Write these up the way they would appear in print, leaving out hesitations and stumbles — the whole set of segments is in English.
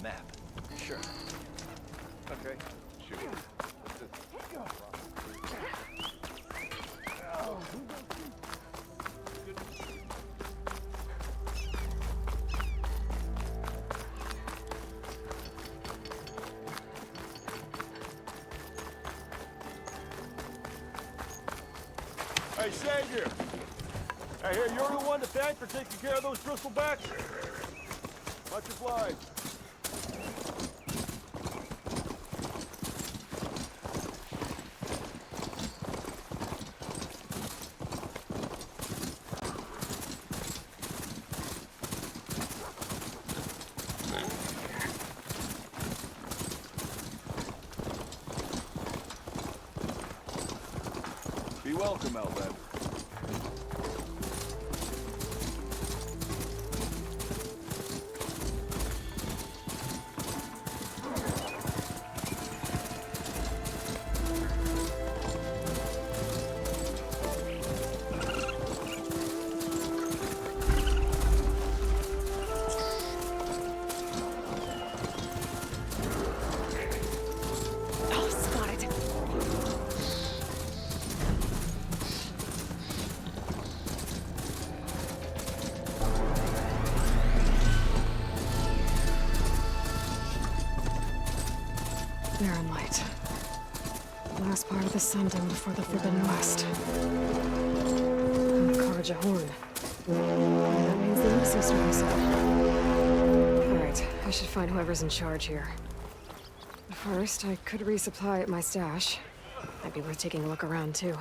map. Sure. Okay. Shoot. Hey, Savior! I hear you're the one to thank for taking care of those bristlebacks? Much obliged. Be welcome, Outlander. Oh, spotted. Barren light. Last part of the Sun Dome before the Forbidden West. Karja Horn. That means the Lucy service. Alright, I should find whoever's in charge here. First, I could resupply at my stash. Might be worth taking a look around, too.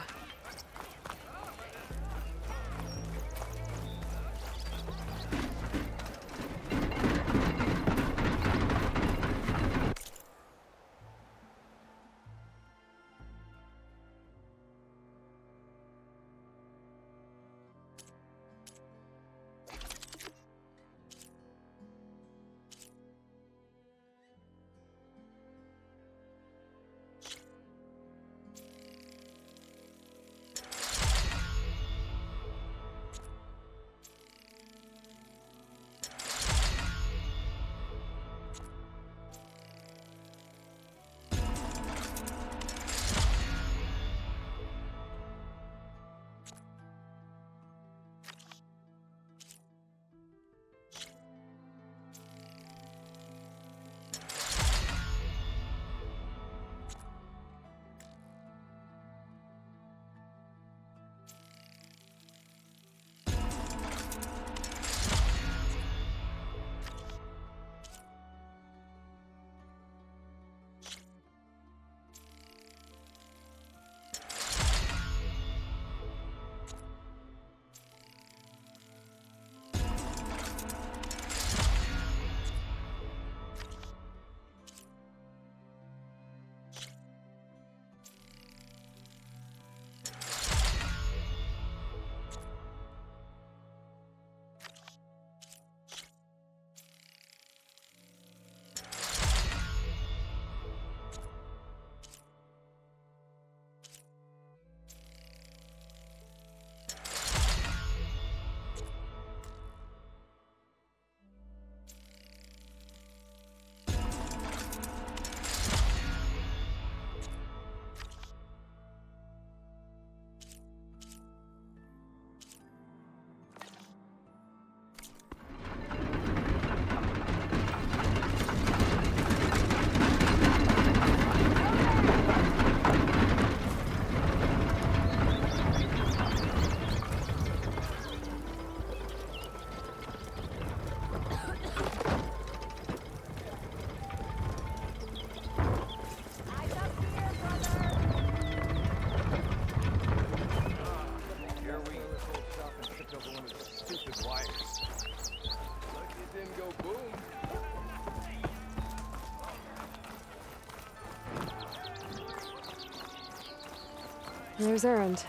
There's Erend.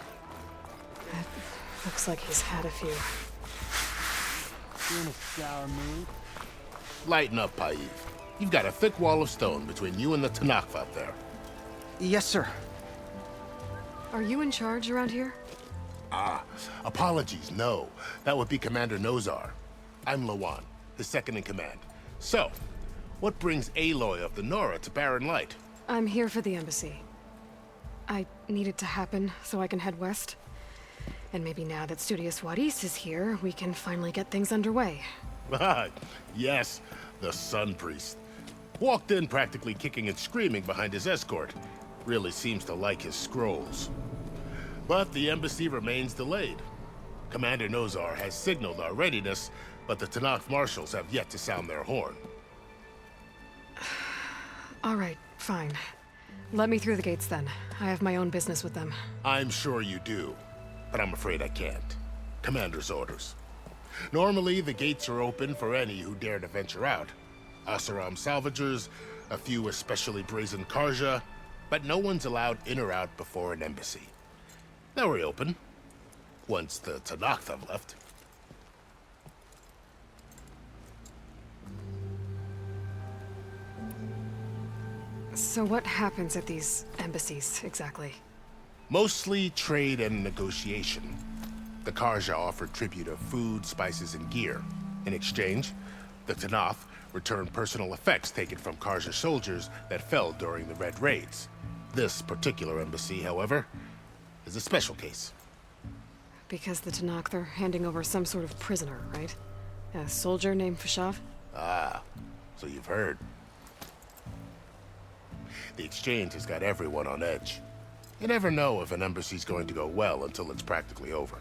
Looks like he's had a few. You in a sour mood? Lighten up, Paiv. You've got a thick wall of stone between you and the Tanakh up there. Yes, sir. Are you in charge around here? Apologies, no. That would be Commander Nozar. I'm Lawan, his second in command. So, What brings Aloy of the Nora to Barren Light? I'm here for the embassy. I need it to happen so I can head west. And maybe now that Studious Wadis is here, we can finally get things underway. Yes, the Sun Priest. Walked in practically kicking and screaming behind his escort. Really seems to like his scrolls. But the embassy remains delayed. Commander Nozar has signaled our readiness, but the Tenakth marshals have yet to sound their horn. All right, fine. Let me through the gates then. I have my own business with them. I'm sure you do, but I'm afraid I can't. Commander's orders. Normally, the gates are open for any who dare to venture out. Oseram salvagers, a few especially brazen Karja, but no one's allowed in or out before an embassy. They'll reopen, once the Tenakth have left. So what happens at these embassies, exactly? Mostly trade and negotiation. The Karja offer tribute of food, spices, and gear. In exchange, the Tenakth return personal effects taken from Karja soldiers that fell during the Red Raids. This particular embassy, however, is a special case. Because the Tenakth are handing over some sort of prisoner, right? A soldier named Fashav? Ah, so you've heard. The exchange has got everyone on edge. You never know if an embassy's going to go well until it's practically over.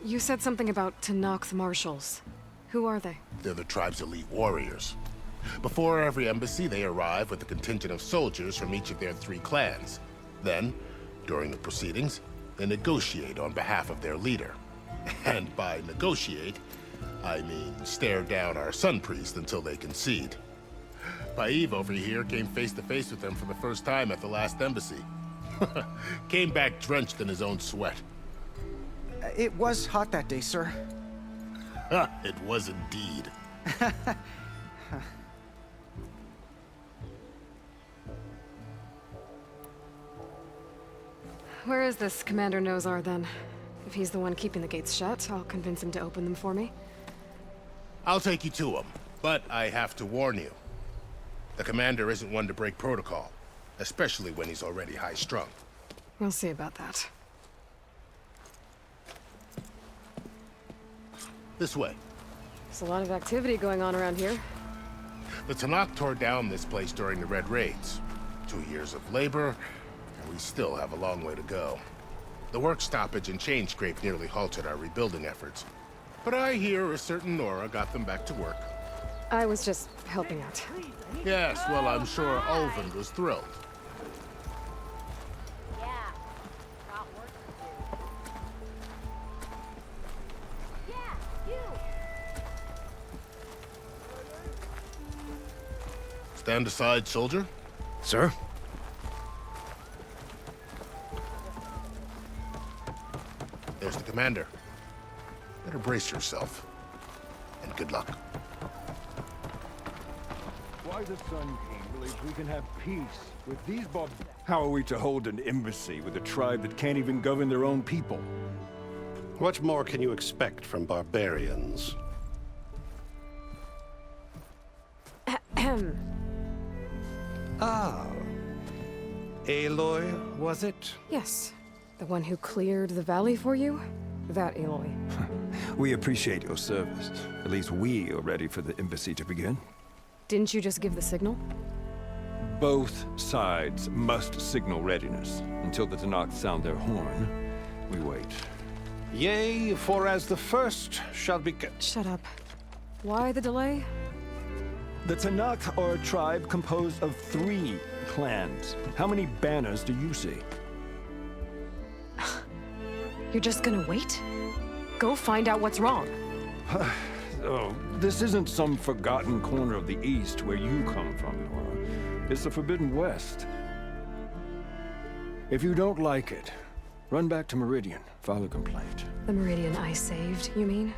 You said something about Tenakth marshals. Who are they? They're the tribe's elite warriors. Before every embassy, they arrive with a contingent of soldiers from each of their 3 clans. Then, during the proceedings, they negotiate on behalf of their leader. And by negotiate, I mean stare down our Sun Priest until they concede. Paiv over here came face to face with them for the first time at the last embassy. Came back drenched in his own sweat. It was hot that day, sir. It was indeed. Where is this Commander Nozar, then? If he's the one keeping the gates shut, I'll convince him to open them for me. I'll take you to him, but I have to warn you. The commander isn't one to break protocol, especially when he's already high-strung. We'll see about that. This way. There's a lot of activity going on around here. The Tenakth tore down this place during the Red Raids. 2 years of labor, and we still have a long way to go. The work stoppage and chain scrape nearly halted our rebuilding efforts. But I hear a certain Nora got them back to work. I was just helping out. Yes, well, I'm sure Ulvund was thrilled. Yeah, got work to do. Yeah, you. Stand aside, soldier. Sir? There's the commander. Better brace yourself. And good luck. Why the Sun King believes we can have peace with these How are we to hold an embassy with a tribe that can't even govern their own people? What more can you expect from barbarians? Ahem. Ah. Aloy, was it? Yes. The one who cleared the valley for you? That Aloy. We appreciate your service. At least we are ready for the embassy to begin. Didn't you just give the signal? Both sides must signal readiness. Until the Tenakth sound their horn, we wait. Yea, for as the first shall be... Shut up. Why the delay? The Tenakth are a tribe composed of 3 clans. How many banners do you see? You're just gonna wait? Go find out what's wrong. Oh, this isn't some forgotten corner of the East where you come from, Nora. It's the Forbidden West. If you don't like it, run back to Meridian, file a complaint. The Meridian I saved, you mean?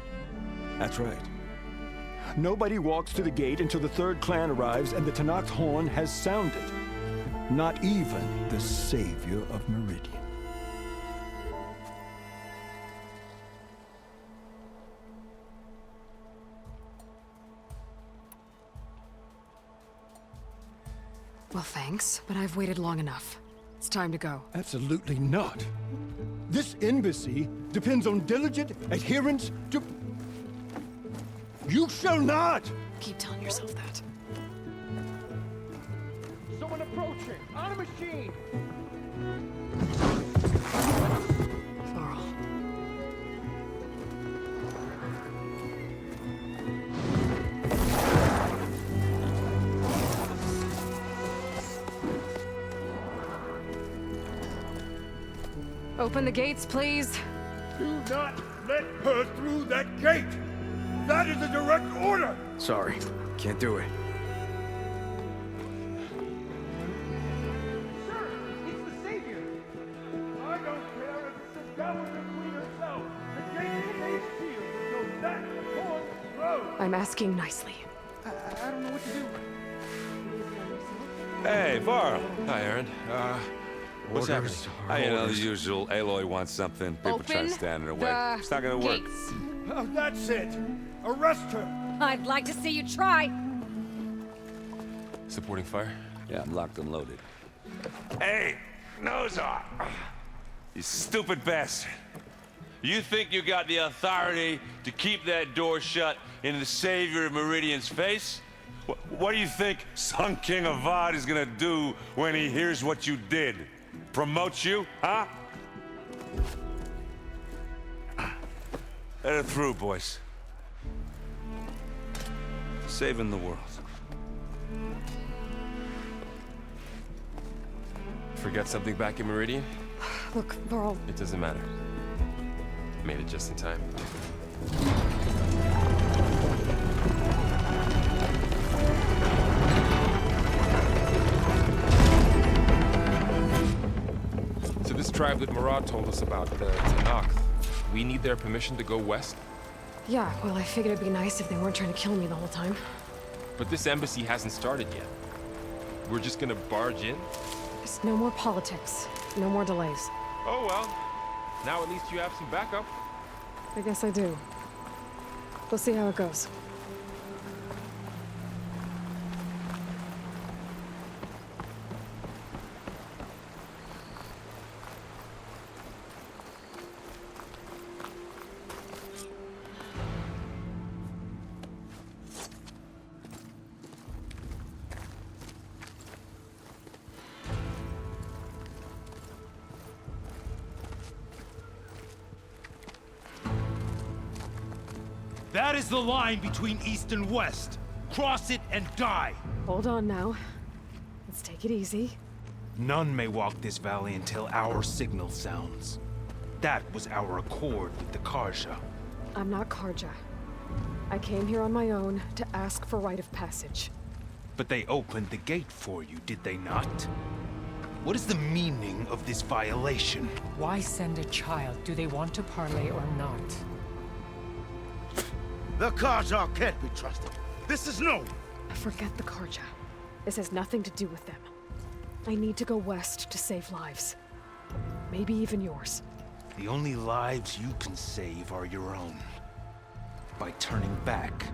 That's right. Nobody walks to the gate until the 3rd clan arrives and the Tenakth horn has sounded. Not even the savior of Meridian. Well, thanks, but I've waited long enough. It's time to go. Absolutely not. This embassy depends on diligent adherence to... You shall not! Keep telling yourself that. Someone approaching! On a machine! Varl. Open the gates, please. Do not let her through that gate! That is a direct order! Sorry, can't do it. Sir, it's the Savior! I don't care if it's the Dowager Queen herself! The gate remains sealed until that point road! I'm asking nicely. I don't know what to do. Hey, Varl. Hi, Aaron. What's happening? You know, the usual. Aloy wants something. People try to Open stand in her way. the It's not gonna work. gates. Oh, that's it! Arrest her! I'd like to see you try. Supporting fire? Yeah, I'm locked and loaded. Hey, Nozar! You stupid bastard. You think you got the authority to keep that door shut in the Savior of Meridian's face? What do you think Sun King Avad is gonna do when he hears what you did? Promote you, huh? Let her through, boys. Saving the world. Forget something back in Meridian? Look, Varl, It doesn't matter. Made it just in time. So this tribe that Murad told us about, the Tanakh, we need their permission to go west? yeah, well, I figured it'd be nice if they weren't trying to kill me the whole time. But this embassy hasn't started yet. We're just gonna barge in? Just no more politics. No more delays. Oh well. Now at least you have some backup. I guess I do. We'll see how it goes. That is the line between East and West. Cross it and die. Hold on now. Let's take it easy. None may walk this valley until our signal sounds. That was our accord with the Karja. I'm not Karja. I came here on my own to ask for rite of passage. But they opened the gate for you, did they not? What is the meaning of this violation? Why send a child? Do they want to parley or not? The Karja can't be trusted. This is no. Forget the Karja. This has nothing to do with them. I need to go west to save lives. Maybe even yours. The only lives you can save are your own. By turning back.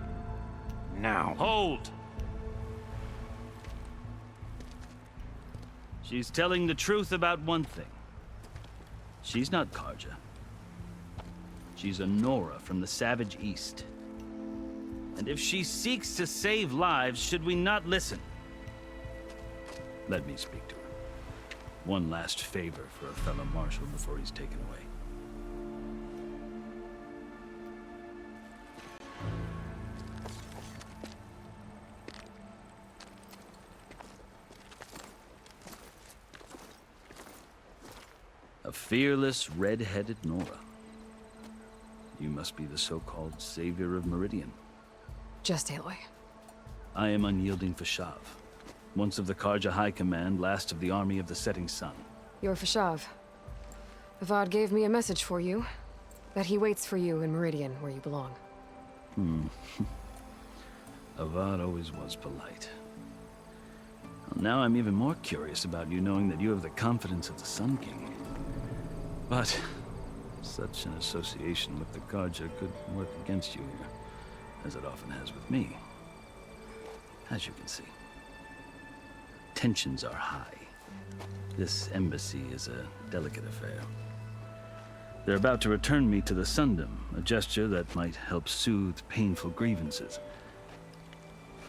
Now. Hold! She's telling the truth about one thing. She's not Karja. She's a Nora from the Savage East. And if she seeks to save lives, should we not listen? Let me speak to her. One last favor for a fellow marshal before he's taken away. A fearless, red-headed Nora. You must be the so-called Savior of Meridian. Just Aloy. I am Unyielding Fashav, once of the Karja High Command, last of the Army of the Setting Sun. You're Fashav. Avad gave me a message for you. That he waits for you in Meridian, where you belong. Avad always was polite. Well, now I'm even more curious about you knowing that you have the confidence of the Sun King. But such an association with the Karja could work against you here, as it often has with me. As you can see. tensions are high. This embassy is a delicate affair. They're about to return me to the Sundom, a gesture that might help soothe painful grievances.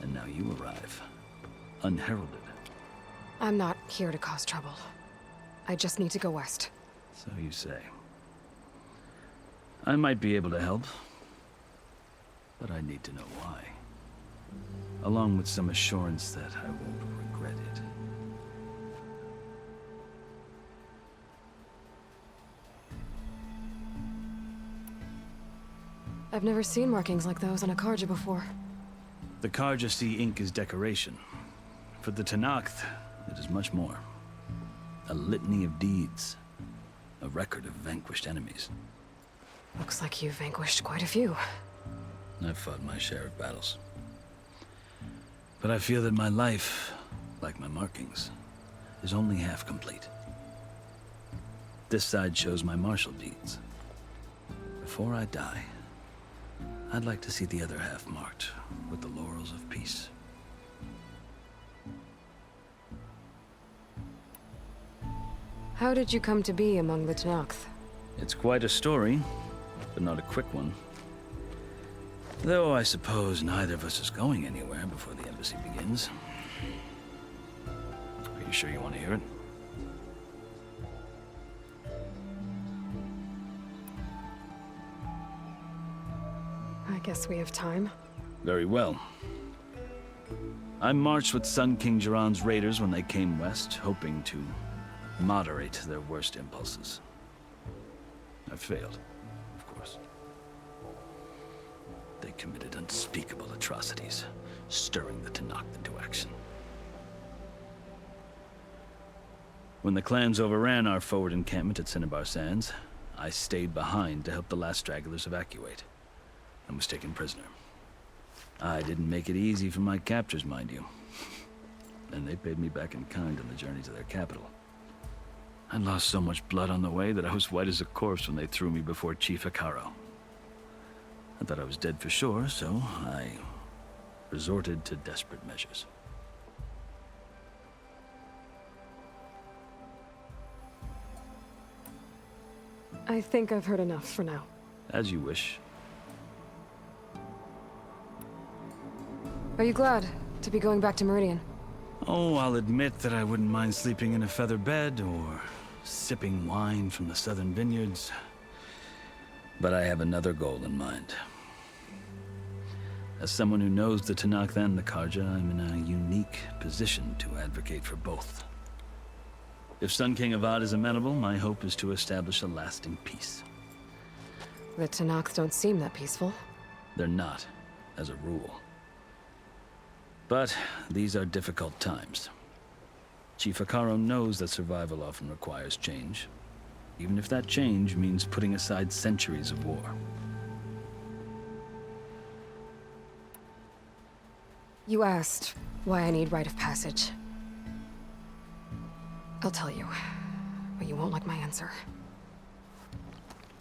And now you arrive, unheralded. I'm not here to cause trouble. I just need to go west. So you say. I might be able to help, but I need to know why. Along with some assurance that I won't regret it. I've never seen markings like those on a Carja before. The Carja Sea ink is decoration. For the Tenakth, it is much more. A litany of deeds. A record of vanquished enemies. Looks like you've vanquished quite a few. I've fought my share of battles. But I feel that my life, like my markings, is only half complete. This side shows my martial deeds. Before I die, I'd like to see the other half marked with the laurels of peace. How did you come to be among the Tenakth? It's quite a story, but not a quick one. Though I suppose neither of us is going anywhere before the embassy begins. Are you sure you want to hear it? I guess we have time. Very well. I marched with Sun King Jiran's raiders when they came west, hoping to moderate their worst impulses. I failed, of course. They committed unspeakable atrocities, stirring the Tenakth into action. When the clans overran our forward encampment at Cinnabar Sands, I stayed behind to help the last stragglers evacuate, and was taken prisoner. I didn't make it easy for my captors, mind you. And they paid me back in kind on the journey to their capital. I lost so much blood on the way that I was white as a corpse when they threw me before Chief Hekarro. I thought I was dead for sure, so I resorted to desperate measures. I think I've heard enough for now. As you wish. Are you glad to be going back to Meridian? Oh, I'll admit that I wouldn't mind sleeping in a feather bed or sipping wine from the southern vineyards. But I have another goal in mind. As someone who knows the Tenakth and the Carja, I'm in a unique position to advocate for both. If Sun King Avad is amenable, my hope is to establish a lasting peace. The Tenakth don't seem that peaceful. They're not, as a rule. But these are difficult times. Chief Hekarro knows that survival often requires change, even if that change means putting aside centuries of war. You asked why I need rite of passage. I'll tell you, but you won't like my answer.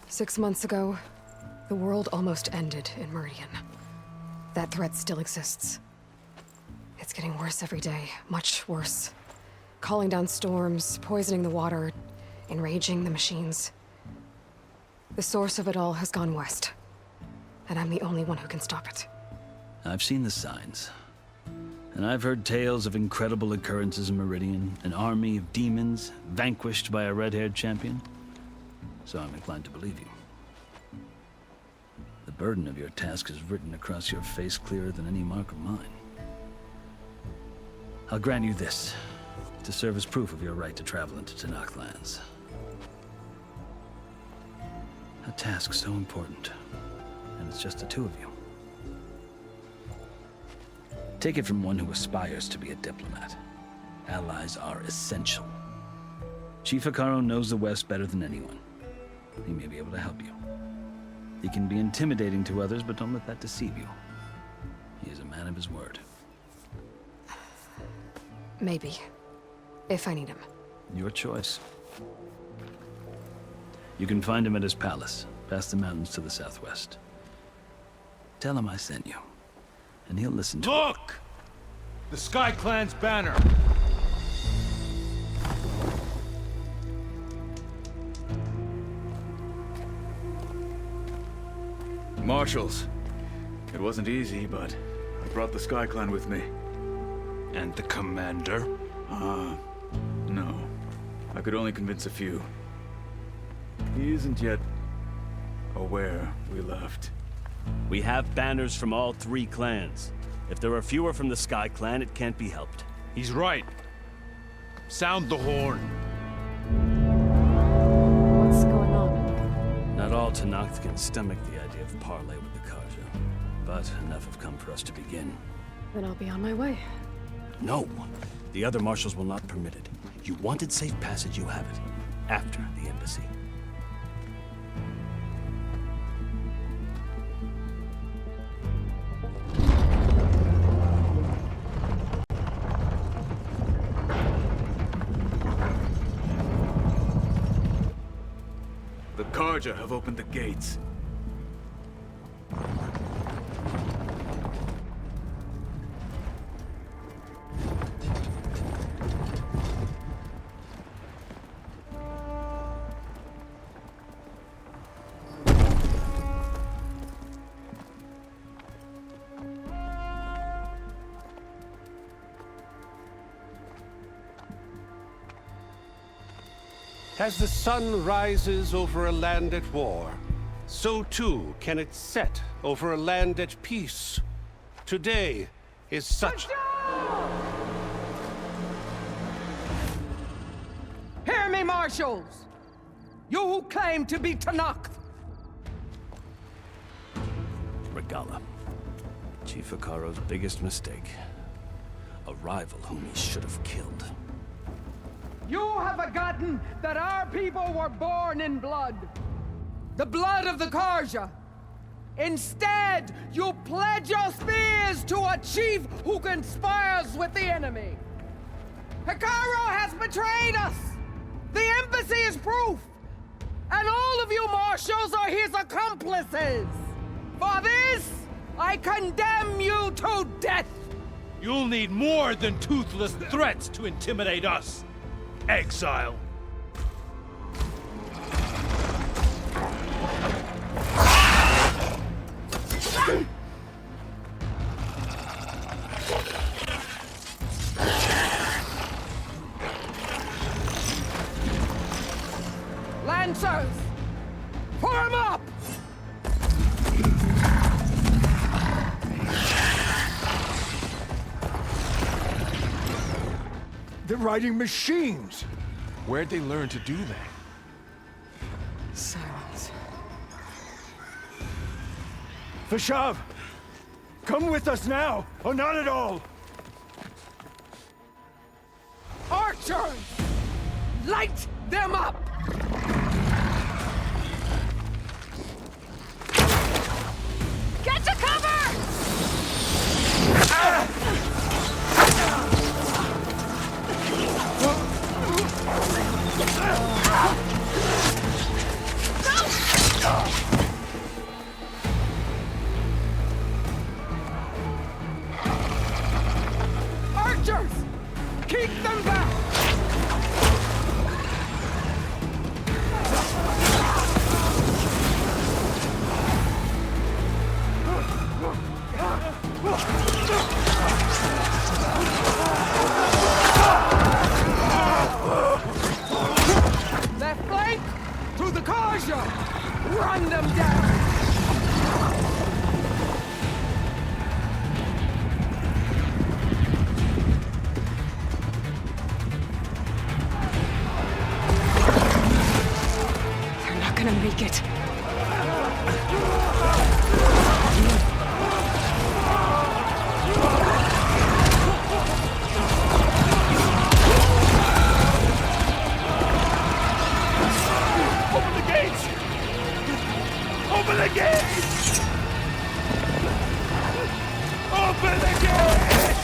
6 months ago, the world almost ended in Meridian. That threat still exists. It's getting worse every day, much worse. Calling down storms, poisoning the water, enraging the machines. The source of it all has gone west, and I'm the only one who can stop it. I've seen the signs. And I've heard tales of incredible occurrences in Meridian, an army of demons vanquished by a red-haired champion. So I'm inclined to believe you. The burden of your task is written across your face clearer than any mark of mine. I'll grant you this, to serve as proof of your right to travel into Tenakth lands. A task so important, and it's just the two of you. Take it from one who aspires to be a diplomat. Allies are essential. Chief Hekarro knows the West better than anyone. He may be able to help you. He can be intimidating to others, but don't let that deceive you. He is a man of his word. Maybe. If I need him. Your choice. You can find him at his palace, past the mountains to the southwest. Tell him I sent you, and he'll listen to Look! The Sky Clan's banner! Marshals. It wasn't easy, but I brought the Sky Clan with me. And the commander? No. I could only convince a few. He isn't yet aware we left. We have banners from all 3 clans. If there are fewer from the Sky Clan, it can't be helped. He's right. Sound the horn. What's going on? Not all Tenakth can stomach the idea of parley with the Karja, but enough have come for us to begin. Then I'll be on my way. No! The other marshals will not permit it. You wanted safe passage, you have it. After the embassy. The Karja have opened the gates. As the sun rises over a land at war, so too can it set over a land at peace. Today is such... Hear me, marshals! You who claim to be Tenakth! Regalla. Chief Hekarro's biggest mistake. A rival whom he should have killed. You have forgotten that our people were born in blood. The blood of the Karja. Instead, you pledge your spears to a chief who conspires with the enemy. Hekarro has betrayed us! The embassy is proof! And all of you marshals are his accomplices! For this, I condemn you to death! You'll need more than toothless threats to intimidate us. Exile. Lancers! Form up! They're riding machines! Where'd they learn to do that? Silence. Vashav! Come with us now, or not at all! Archers! Light them up! Get to cover! Archers! Keep them back! Left flank! To the Karja! Run them down! They're not gonna make it. Open the gates! Open the gates! Open the gates!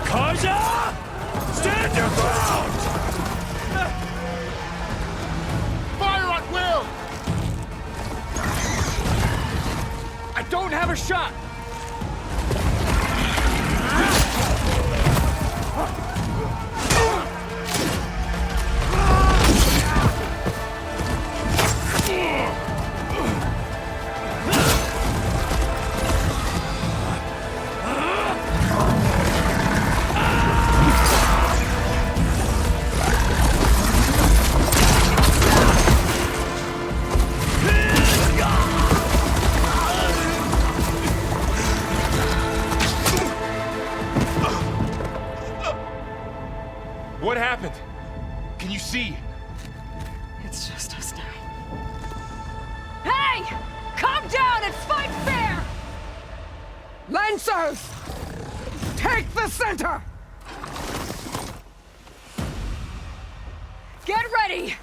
Karja! Stand your ground! Fire at will! I don't have a shot! What happened? Can you see? It's just us now. Hey! Calm down and fight fair! Lancers! Take the center! Get ready!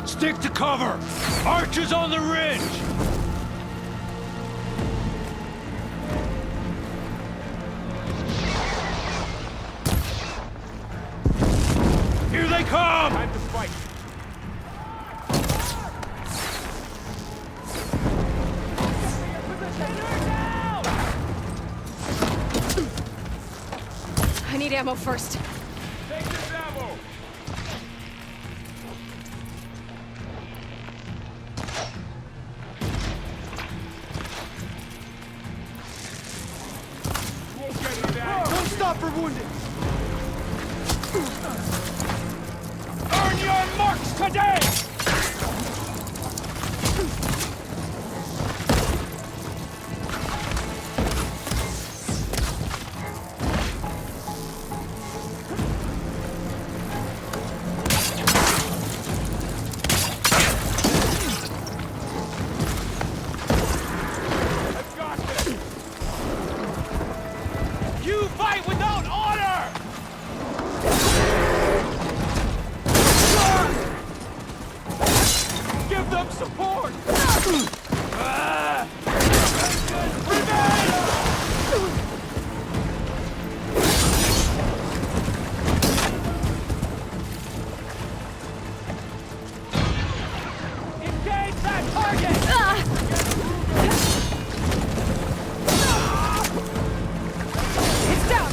Stick to cover! Archers on the ridge! Here they come! Time to fight. I need ammo first. Take this ammo! You won't get any of that. Don't stop for wounded! Earn your marks today! I've got this! You fight without honor! Give them support! Engage that target! It's down!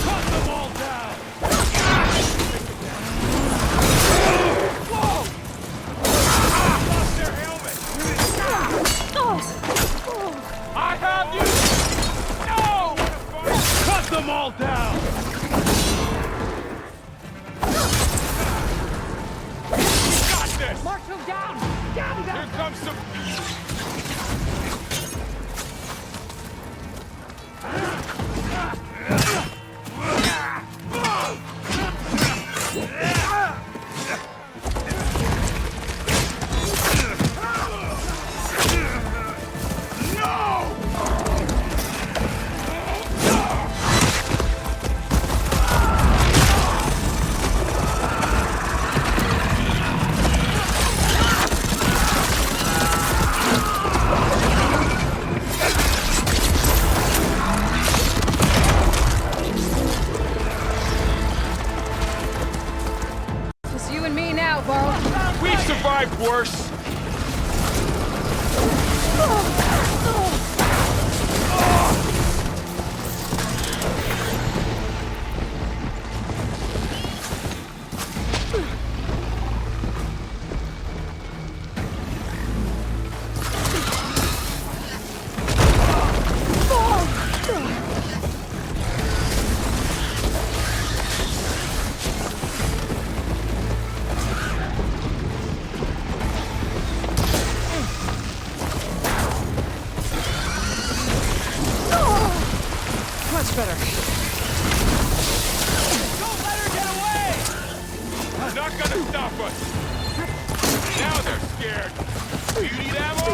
Cut them all down! Lost their helmet! I have you! No! Cut them all down! Got this! Marshal, down! Down, down! Here comes some... Just you and me now, Varl. We've survived worse! Much better. Don't let her get away! Not gonna stop us! Now they're scared! Do you need ammo?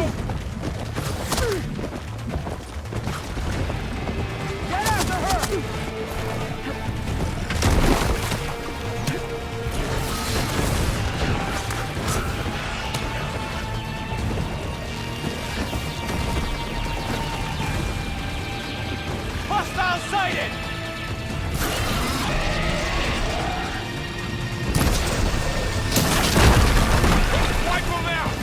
Get after her! Hostile sighted! Wipe them out!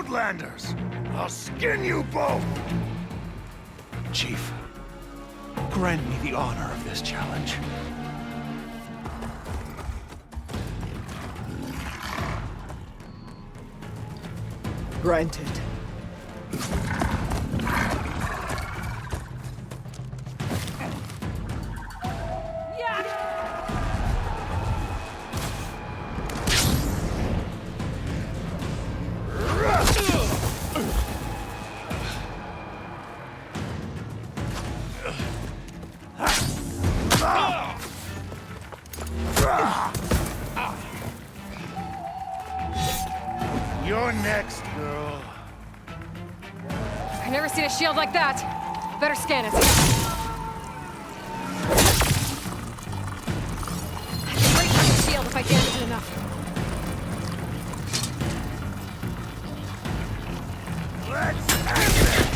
Outlanders! I'll skin you both! Chief, grant me the honor of this challenge. Granted. You're next, girl. I've never seen a shield like that. Better scan it. I can break through the shield if I damage it enough. Let's end it!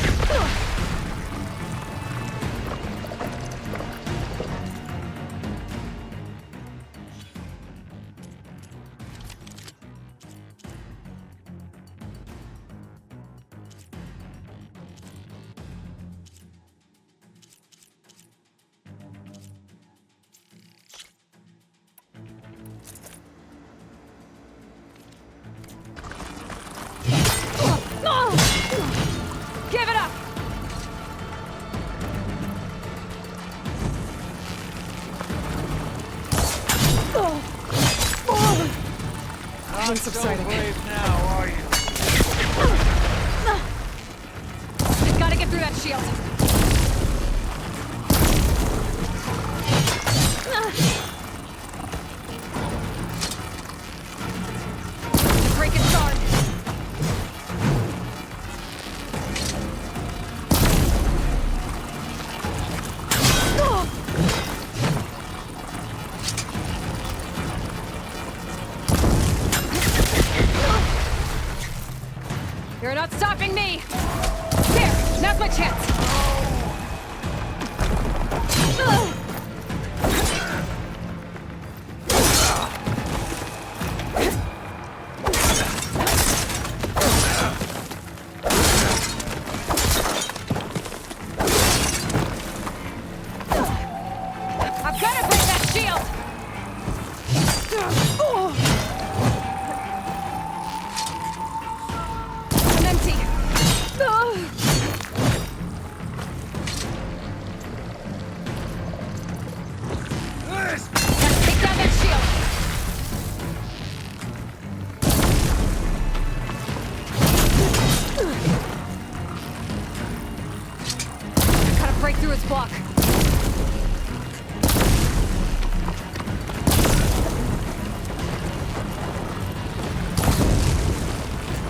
Give it up! Pain subsiding. Now, are you? I gotta get through that shield. Break its guard. You're not stopping me! There! Now's my chance! I've gotta break that shield! I'm empty. Let's take down that shield. I gotta break through its block.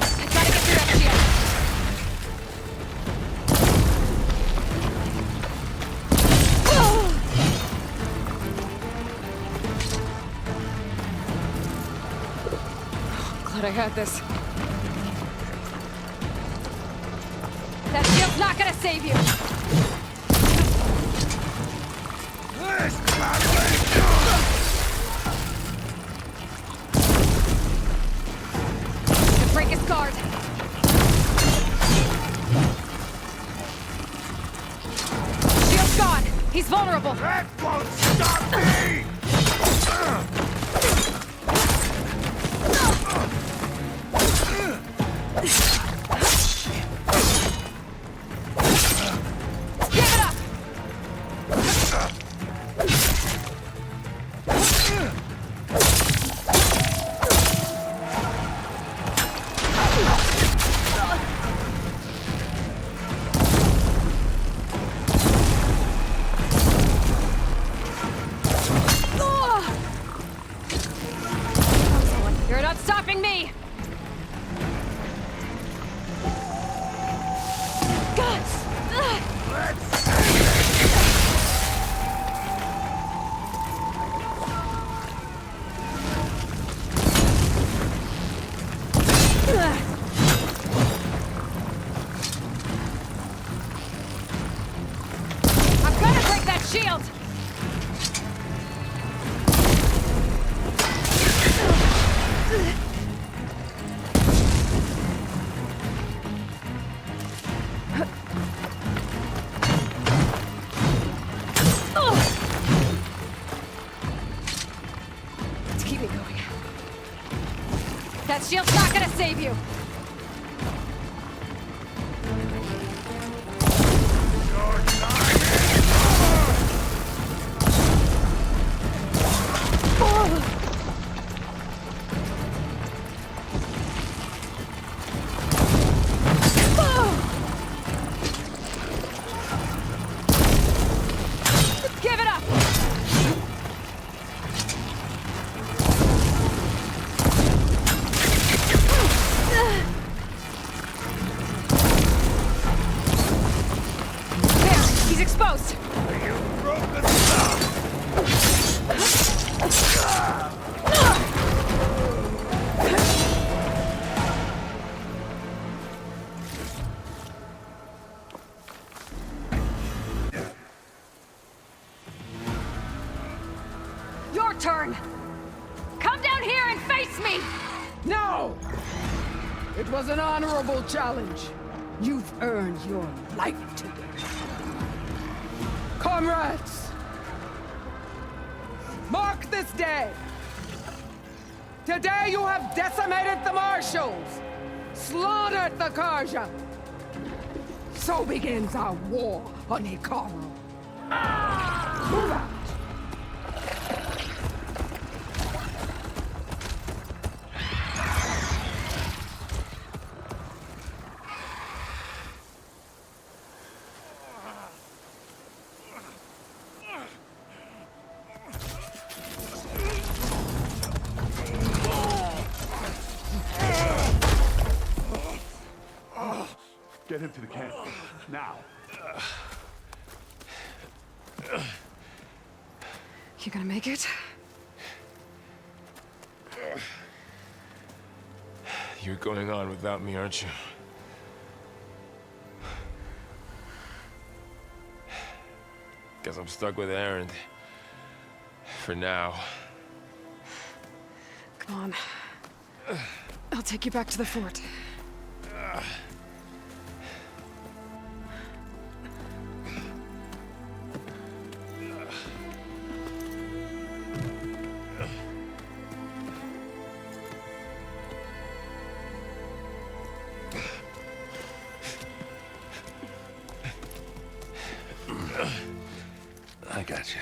I gotta get through that shield. Glad I had this. That shield's not gonna save you. To break his guard. Shield's gone. He's vulnerable. That won't stop me! Give it up. You're not stopping me! I'm gonna break that shield! Keep me going. That shield's not gonna save you! Give it up! There, he's exposed! Your turn! Come down here and face me! No! It was an honorable challenge. You've earned your life today. Comrades! Mark this day! Today you have decimated the Marshals! Slaughtered the Karja! So begins our war on Hikaru. Move out! Get him to the camp. Now. You gonna make it? You're going on without me, aren't you? Guess I'm stuck with Erend. For now. Come on. I'll take you back to the fort. I got you.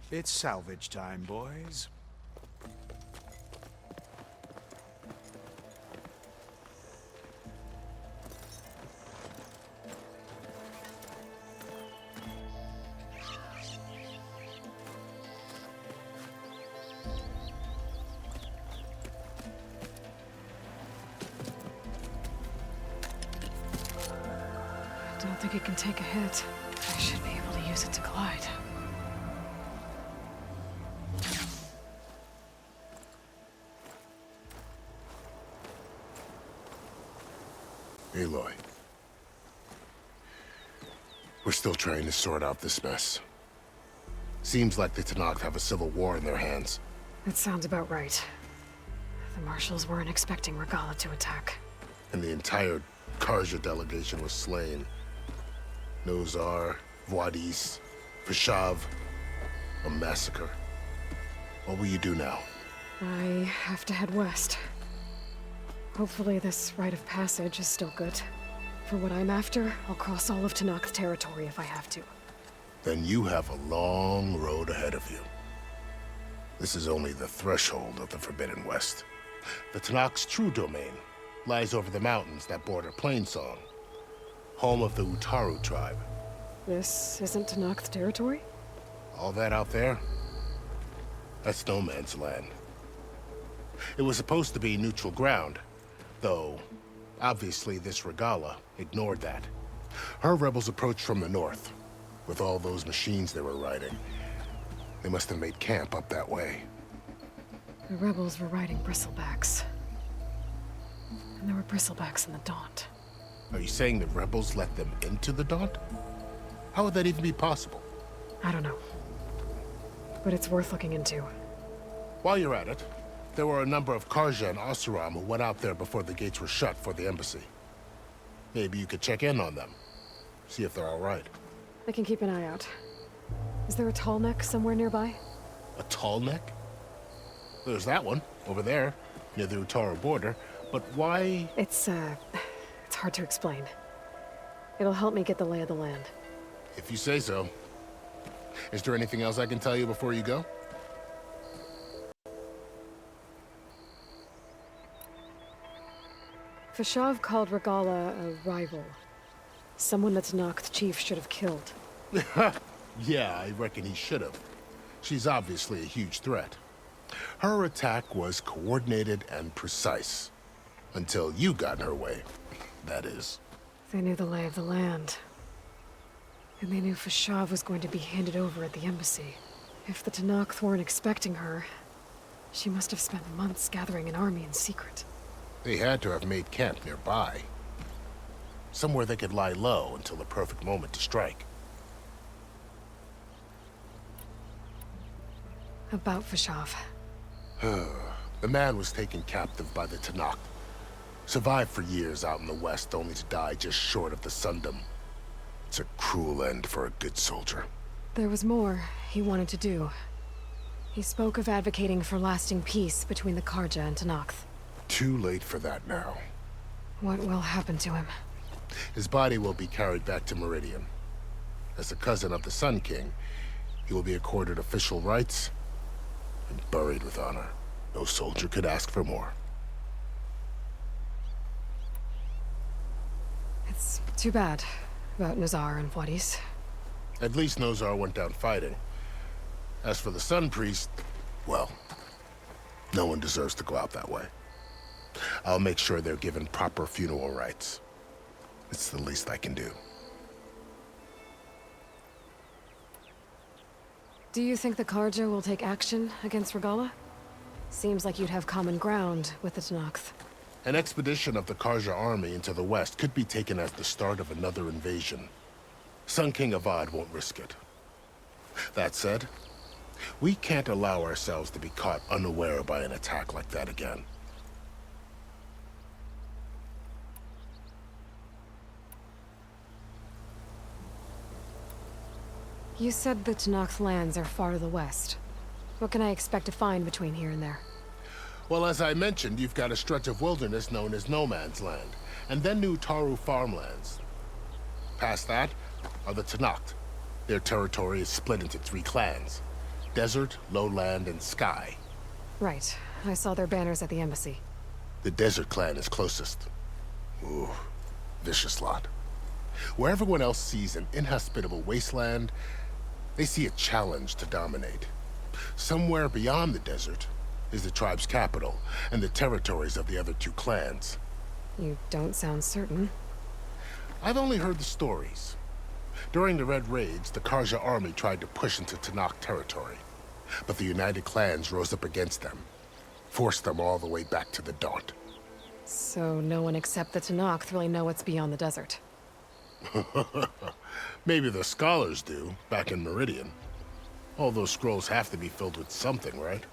It's salvage time, boys. I don't think it can take a hit. I should be able to use it to glide. Aloy. We're still trying to sort out this mess. Seems like the Tenakth have a civil war in their hands. That sounds about right. The Marshals weren't expecting Regalla to attack. And the entire Karja delegation was slain. Nozar, Vuadis, Vishav. A massacre. What will you do now? I have to head west. Hopefully this rite of passage is still good. For what I'm after, I'll cross all of Tenakth territory if I have to. Then you have a long road ahead of you. This is only the threshold of the Forbidden West. The Tenakth's true domain lies over the mountains that border Plainsong, home of the Utaru tribe. This isn't Tenakth territory? All that out there? That's no man's land. It was supposed to be neutral ground, though obviously this Regalla ignored that. Her rebels approached from the north, with all those machines they were riding. They must have made camp up that way. The rebels were riding bristlebacks. And there were bristlebacks in the Daunt. Are you saying the rebels let them into the Daunt? How would that even be possible? I don't know. But it's worth looking into. While you're at it, there were a number of Karja and Oseram who went out there before the gates were shut for the embassy. Maybe you could check in on them. See if they're all right. I can keep an eye out. Is there a tall neck somewhere nearby? A tall neck? There's that one, over there, near the Utaru border. But why? It's hard to explain. It'll help me get the lay of the land. If you say so. Is there anything else I can tell you before you go? Fashav called Regalla a rival. Someone that Tenakth chief should have killed. Yeah, I reckon he should have. She's obviously a huge threat. Her attack was coordinated and precise. Until you got in her way, that is. They knew the lay of the land. And they knew Fashav was going to be handed over at the embassy. If the Tenakth weren't expecting her, she must have spent months gathering an army in secret. They had to have made camp nearby. Somewhere they could lie low until the perfect moment to strike. About Fashav. The man was taken captive by the Tenakth. Survived for years out in the west, only to die just short of the Sundom. It's a cruel end for a good soldier. There was more he wanted to do. He spoke of advocating for lasting peace between the Karja and Tenakth. Too late for that now. What will happen to him? His body will be carried back to Meridian. As a cousin of the Sun King, he will be accorded official rights and buried with honor. No soldier could ask for more. It's too bad about Nazar and Wadis. At least Nozar went down fighting. As for the Sun Priest, well, no one deserves to go out that way. I'll make sure they're given proper funeral rites. It's the least I can do. Do you think the Karja will take action against Regalla? Seems like you'd have common ground with the Tenakth. An expedition of the Karja army into the west could be taken as the start of another invasion. Sun King Avad won't risk it. That said, we can't allow ourselves to be caught unaware by an attack like that again. You said the Tenakth lands are far to the west. What can I expect to find between here and there? Well, as I mentioned, you've got a stretch of wilderness known as No Man's Land, and then New Taru farmlands. Past that are the Tenakth. Their territory is split into 3 clans: Desert, Lowland, and Sky. Right. I saw their banners at the embassy. The Desert clan is closest. Ooh, vicious lot. Where everyone else sees an inhospitable wasteland, they see a challenge to dominate. Somewhere beyond the desert is the tribe's capital and the territories of the other 2 clans. You don't sound certain. I've only heard the stories. During the Red Raids, the Karja army tried to push into Tenakth territory, but the United Clans rose up against them, forced them all the way back to the Daunt. So no one except the Tenakth really know what's beyond the desert. Maybe the scholars do, back in Meridian. All those scrolls have to be filled with something, right?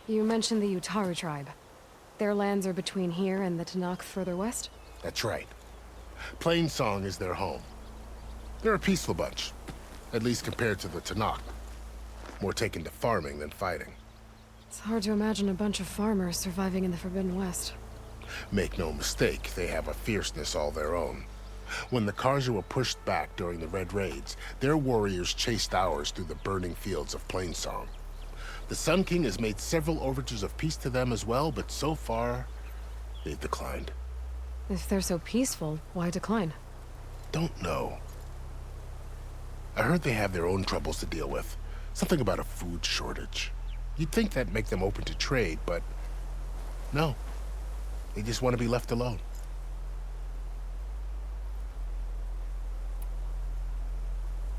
You mentioned the Utaru tribe. Their lands are between here and the Tenakth further west? That's right. Plainsong is their home. They're a peaceful bunch, at least compared to the Tenakth. More taken to farming than fighting. It's hard to imagine a bunch of farmers surviving in the Forbidden West. Make no mistake, they have a fierceness all their own. When the Karja were pushed back during the Red Raids, their warriors chased ours through the burning fields of Plainsong. The Sun King has made several overtures of peace to them as well, but so far, they've declined. If they're so peaceful, why decline? Don't know. I heard they have their own troubles to deal with. Something about a food shortage. You'd think that'd make them open to trade, but no. They just want to be left alone.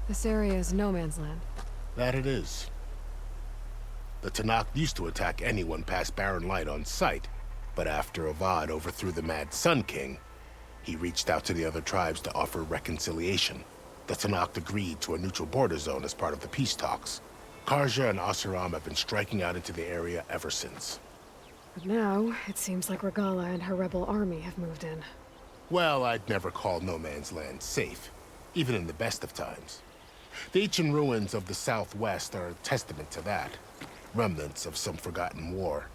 This area is no man's land. That it is. The Tenakth used to attack anyone past Barren Light on sight, But after Avad overthrew the Mad Sun King, he reached out to the other tribes to offer reconciliation. The Tenakth agreed to a neutral border zone as part of the peace talks. Karja and Oseram have been striking out into the area ever since. But now, it seems like Regalla and her rebel army have moved in. Well, I'd never call No Man's Land safe, even in the best of times. The ancient ruins of the Southwest are a testament to that. Remnants of some forgotten war.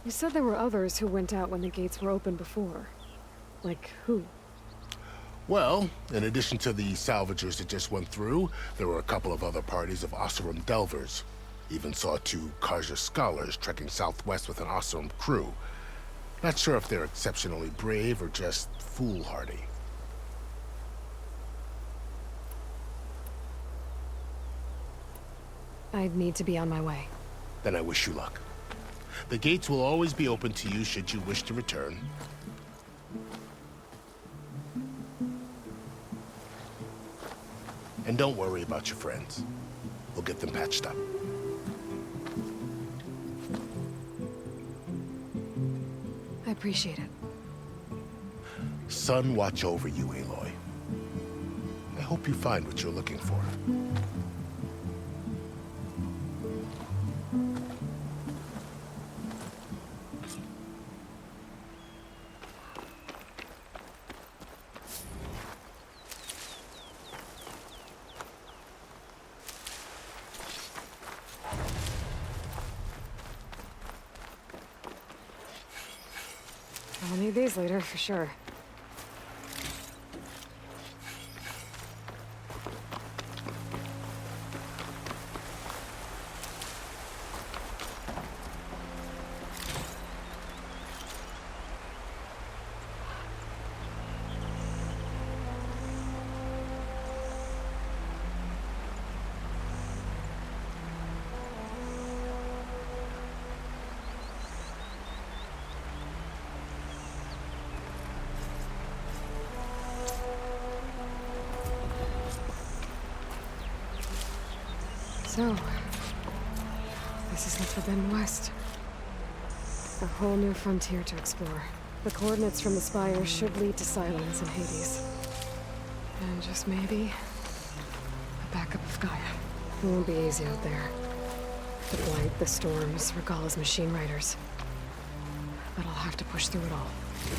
You said there were others who went out when the gates were open before. Like who? Well, in addition to the salvagers that just went through, there were a couple of other parties of Oseram Delvers. Even saw 2 Karja scholars trekking southwest with an Oseram crew. Not sure if they're exceptionally brave or just foolhardy. I'd need to be on my way. Then I wish you luck. The gates will always be open to you should you wish to return. And don't worry about your friends. We'll get them patched up. I appreciate it. Sun watch over you, Aloy. I hope you find what you're looking for. I'll need these later, for sure. So, this is the Forbidden West. A whole new frontier to explore. The coordinates from the spire should lead to Silence and Hades. And just maybe, a backup of Gaia. It won't be easy out there. The blight, the storms, Regalla's machine riders. But I'll have to push through it all.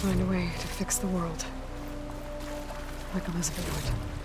Find a way to fix the world. Like Elizabeth would.